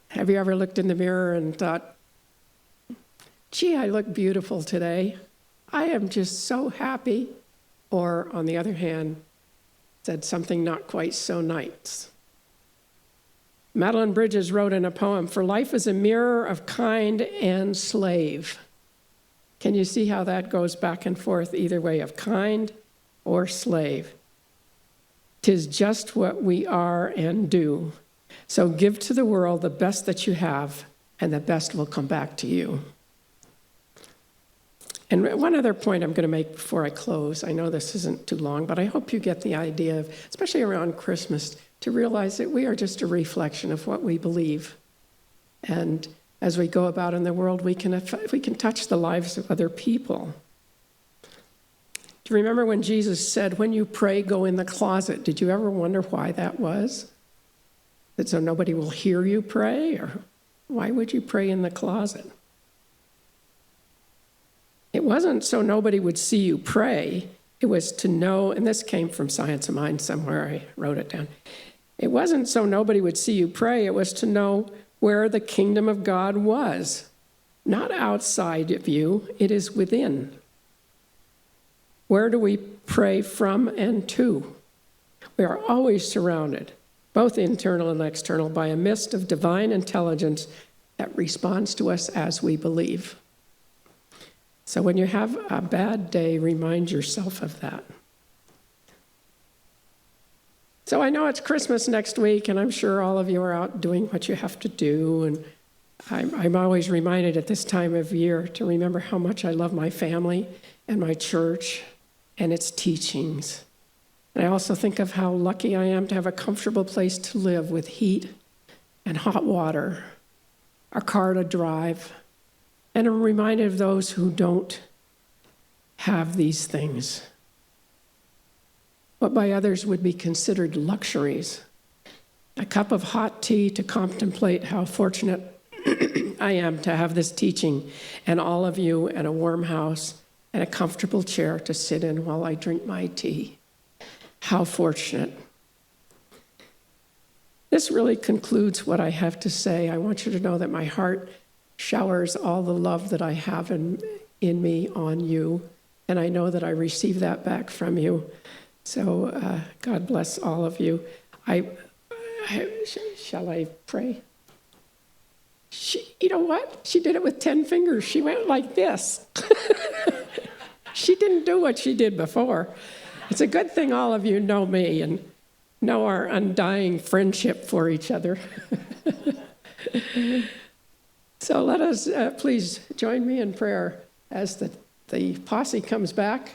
Have you ever looked in the mirror and thought, gee, I look beautiful today. I am just so happy. Or on the other hand, said something not quite so nice. Madeline Bridges wrote in a poem, "For life is a mirror of kind and slave." Can you see how that goes back and forth either way, of kind or slave? 'Tis just what we are and do. So give to the world the best that you have, and the best will come back to you. And one other point I'm going to make before I close, I know this isn't too long, but I hope you get the idea of, especially around Christmas, to realize that we are just a reflection of what we believe. And as we go about in the world, we can touch the lives of other people. Do you remember when Jesus said, when you pray, go in the closet? Did you ever wonder why that was? That so nobody will hear you pray? Or why would you pray in the closet? It wasn't so nobody would see you pray. It was to know, and this came from Science of Mind somewhere, I wrote it down. It wasn't so nobody would see you pray. It was to know where the kingdom of God was. Not outside of you, it is within. Where do we pray from and to? We are always surrounded, both internal and external, by a mist of divine intelligence that responds to us as we believe. So when you have a bad day, remind yourself of that. So I know it's Christmas next week, and I'm sure all of you are out doing what you have to do. And I'm always reminded at this time of year to remember how much I love my family and my church and its teachings. And I also think of how lucky I am to have a comfortable place to live with heat and hot water, a car to drive. And I'm reminded of those who don't have these things, what by others would be considered luxuries. A cup of hot tea to contemplate how fortunate I am to have this teaching, and all of you, and a warm house, and a comfortable chair to sit in while I drink my tea. How fortunate. This really concludes what I have to say. I want you to know that my heart showers all the love that I have in me on you, and I know that I receive that back from you. So God bless all of you. Shall I pray? You know what? She did it with 10 fingers. She went like this. She didn't do what she did before. It's a good thing all of you know me and know our undying friendship for each other. So let us please join me in prayer as the posse comes back.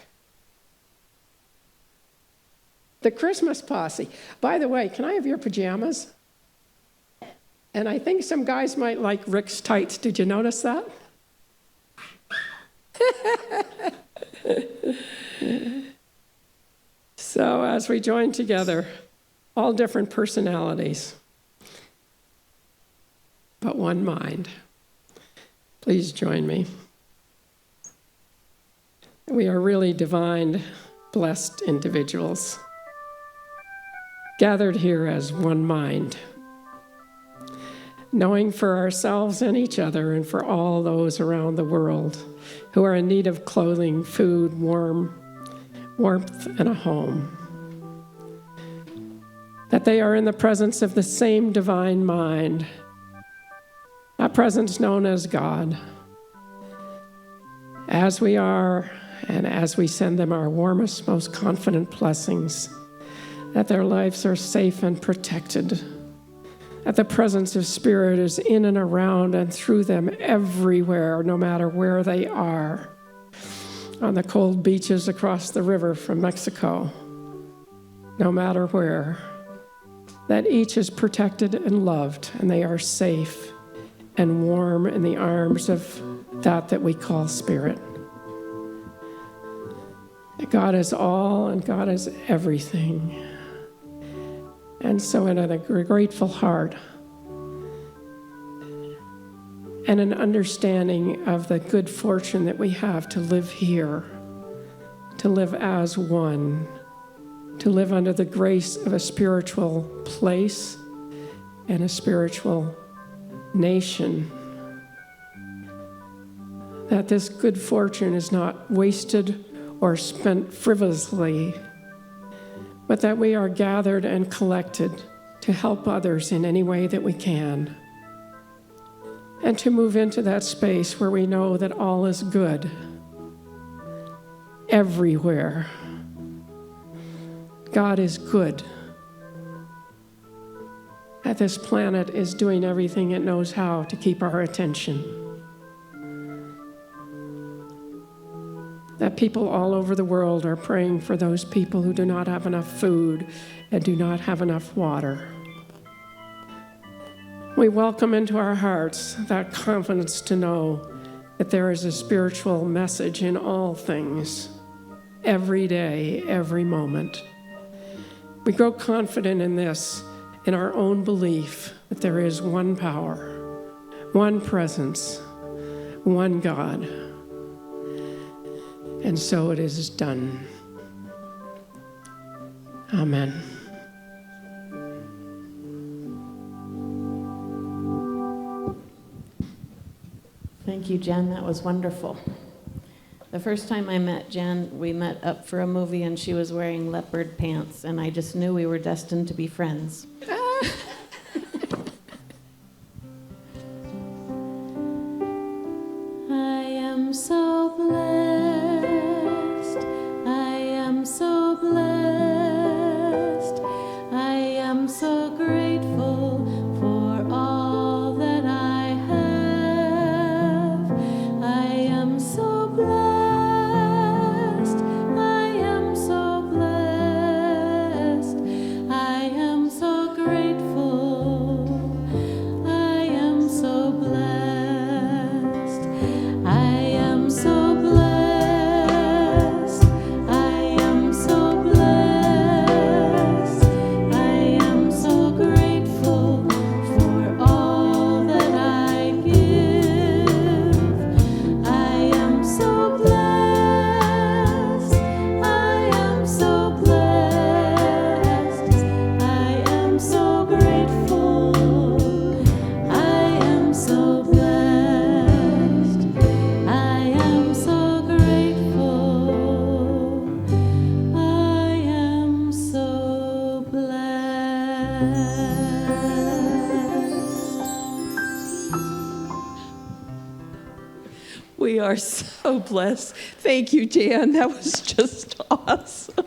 The Christmas posse. By the way, can I have your pajamas? And I think some guys might like Rick's tights. Did you notice that? So as we join together, all different personalities, but one mind. Please join me. We are really divine, blessed individuals, gathered here as one mind, knowing for ourselves and each other and for all those around the world who are in need of clothing, food, warmth, and a home. That they are in the presence of the same divine mind, a presence known as God. As we are, and as we send them our warmest, most confident blessings, that their lives are safe and protected, that the presence of Spirit is in and around and through them everywhere, no matter where they are, on the cold beaches across the river from Mexico, no matter where, that each is protected and loved, and they are safe and warm in the arms of that we call Spirit. God is all and God is everything. And so in a grateful heart and an understanding of the good fortune that we have to live here, to live as one, to live under the grace of a spiritual place and a spiritual nation, that this good fortune is not wasted or spent frivolously, but that we are gathered and collected to help others in any way that we can, and to move into that space where we know that all is good everywhere. God is good. That this planet is doing everything it knows how to keep our attention. That people all over the world are praying for those people who do not have enough food and do not have enough water. We welcome into our hearts that confidence to know that there is a spiritual message in all things, every day, every moment. We grow confident in this, in our own belief that there is one power, one presence, one God. And so it is done. Amen. Thank you, Jen. That was wonderful. The first time I met Jen, we met up for a movie and she was wearing leopard pants, and I just knew we were destined to be friends. I am so blessed. I am so blessed. I am so grateful for all that I have. I am so blessed. I am so blessed. I am so grateful are so blessed. Thank you, Jan. That was just awesome.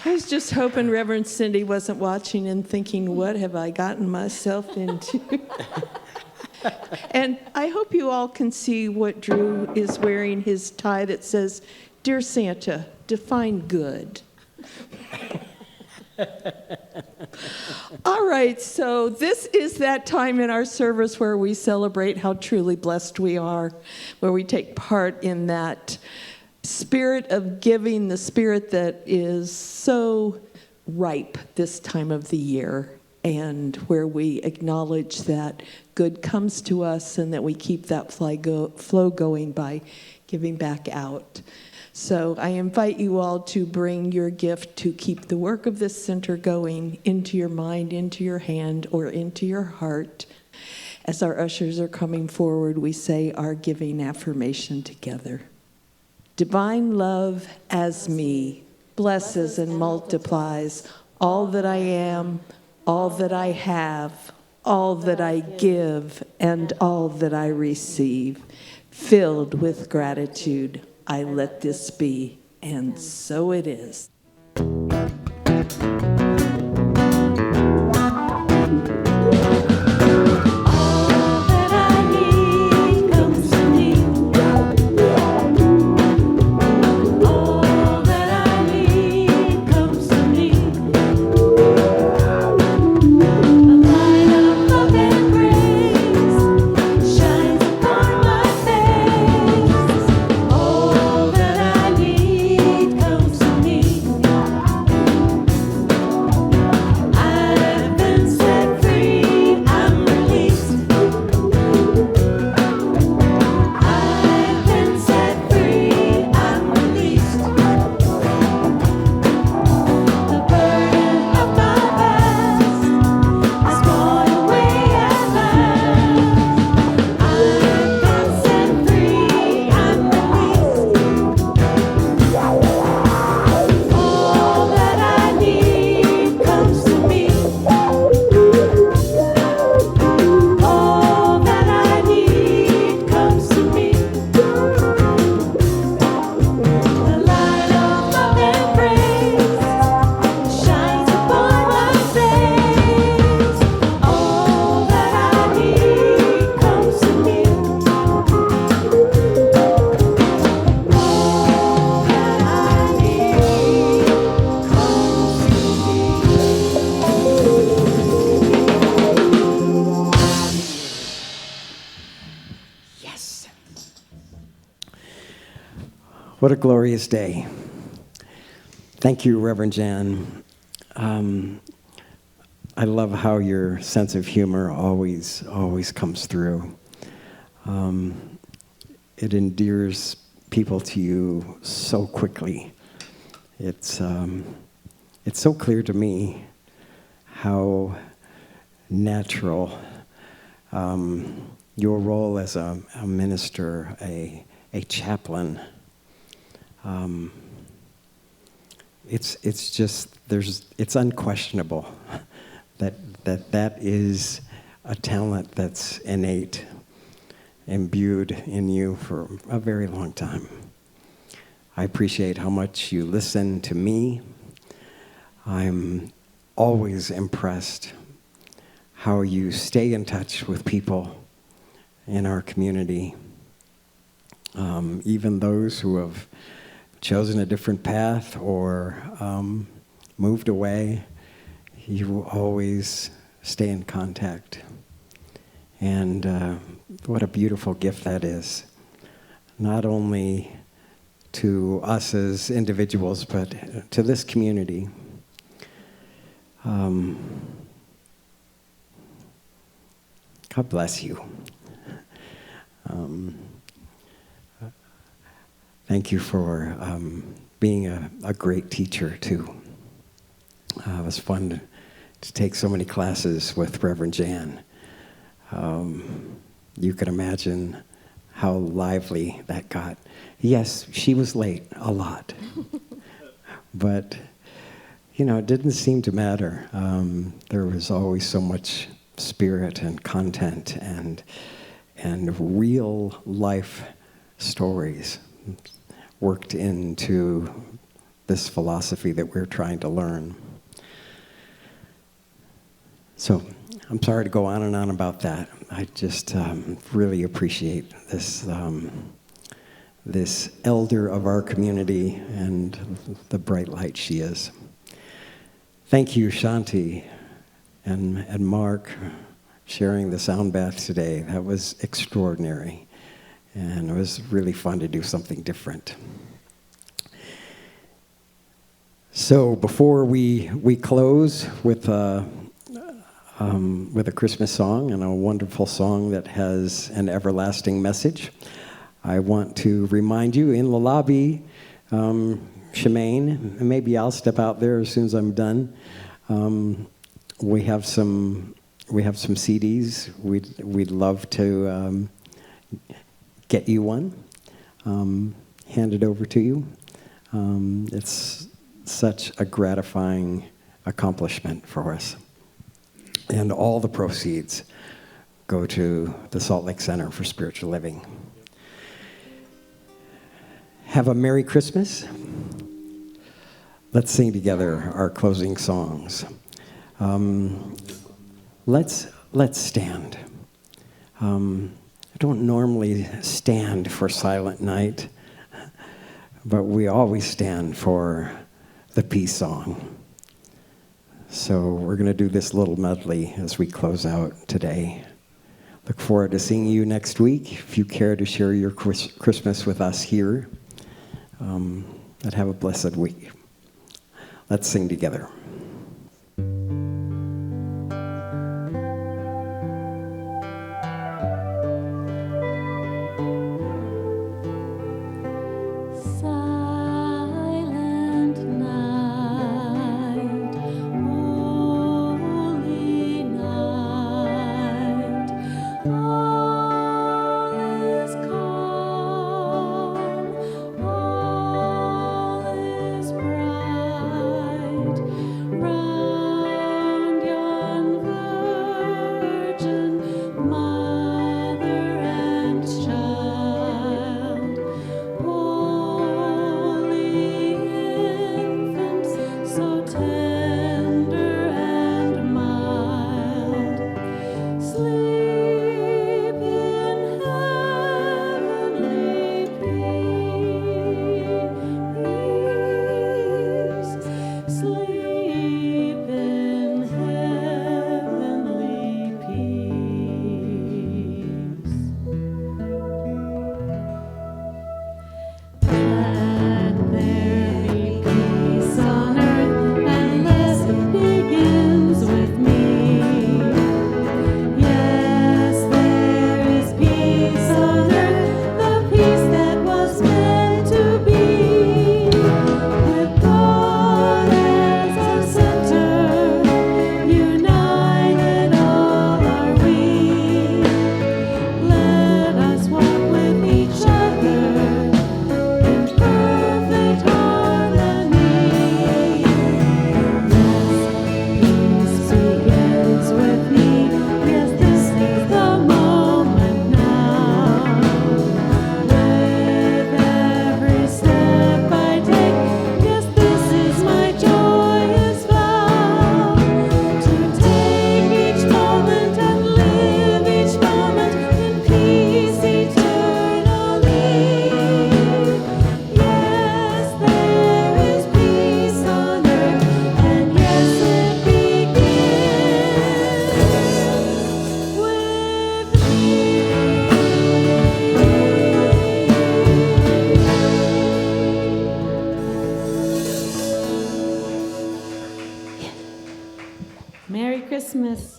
I was just hoping Reverend Cindy wasn't watching and thinking, what have I gotten myself into? And I hope you all can see what Drew is wearing, his tie that says, "Dear Santa, define good." All right, so this is that time in our service where we celebrate how truly blessed we are, where we take part in that spirit of giving, the spirit that is so ripe this time of the year, and where we acknowledge that good comes to us and that we keep that flow going by giving back out. So I invite you all to bring your gift to keep the work of this center going into your mind, into your hand, or into your heart. As our ushers are coming forward, we say our giving affirmation together. Divine love as me blesses and multiplies all that I am, all that I have, all that I give, and all that I receive. Filled with gratitude, I let this be, and so it is. What a glorious day. Thank you, Reverend Jan. I love how your sense of humor always comes through. It endears people to you so quickly. It's so clear to me how natural your role as a minister, a chaplain. It's just it's unquestionable that is a talent that's innate, imbued in you for a very long time. I appreciate how much you listen to me. I'm always impressed how you stay in touch with people in our community, even those who have chosen a different path or moved away. You always stay in contact. And what a beautiful gift that is, not only to us as individuals, but to this community. God bless you. Thank you for being a great teacher, too. It was fun to take so many classes with Reverend Jan. You can imagine how lively that got. Yes, she was late a lot. But, it didn't seem to matter. There was always so much spirit and content and real life stories worked into this philosophy that we're trying to learn. So I'm sorry to go on and on about that. I just really appreciate this this elder of our community and the bright light she is. Thank you, Shanti and Mark, sharing the sound bath today. That was extraordinary, and it was really fun to do something different. So before we close with a Christmas song and a wonderful song that has an everlasting message, I want to remind you in the lobby, Shemaine, maybe I'll step out there as soon as I'm done. We have some CDs. We'd love to get you one, hand it over to you. It's such a gratifying accomplishment for us. And all the proceeds go to the Salt Lake Center for Spiritual Living. Have a Merry Christmas. Let's sing together our closing songs. Let's stand. I don't normally stand for Silent Night, but we always stand for the peace song. So we're going to do this little medley as we close out today. Look forward to seeing you next week. If you care to share your Christmas with us here, and have a blessed week. Let's sing together. Merry Christmas.